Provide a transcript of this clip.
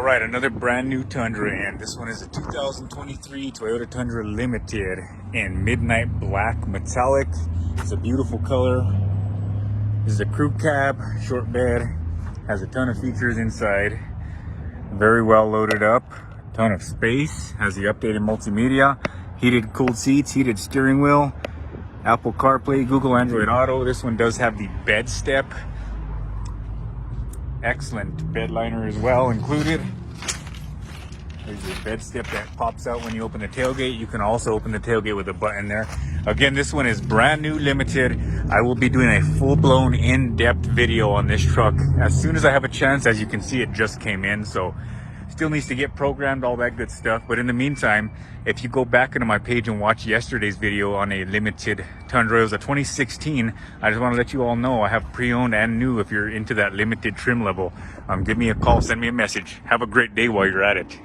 right, another brand new Tundra, and this one is a 2023 Toyota Tundra Limited in midnight black metallic. It's a beautiful color. This is a crew cab, short bed, has a ton of features inside. Very well loaded up, ton of space, has the updated multimedia, heated cooled seats, heated steering wheel, Apple CarPlay, Google Android Auto. This one does have the bed step. Excellent bed liner as well included. There's your bed step that pops out when you open the tailgate. You can also open the tailgate with a button there. Again, this one is brand new, limited. I will be doing a full-blown in-depth video on this truck as soon as I have a chance. As you can see, it just came in, so still needs to get programmed, all that good stuff. But in the meantime, if you go back into my page and watch yesterday's video on a limited Tundra, it was a 2016. I just want to let you all know I have pre-owned and new if you're into that limited trim level. Give me a call, send me a message. Have a great day while you're at it.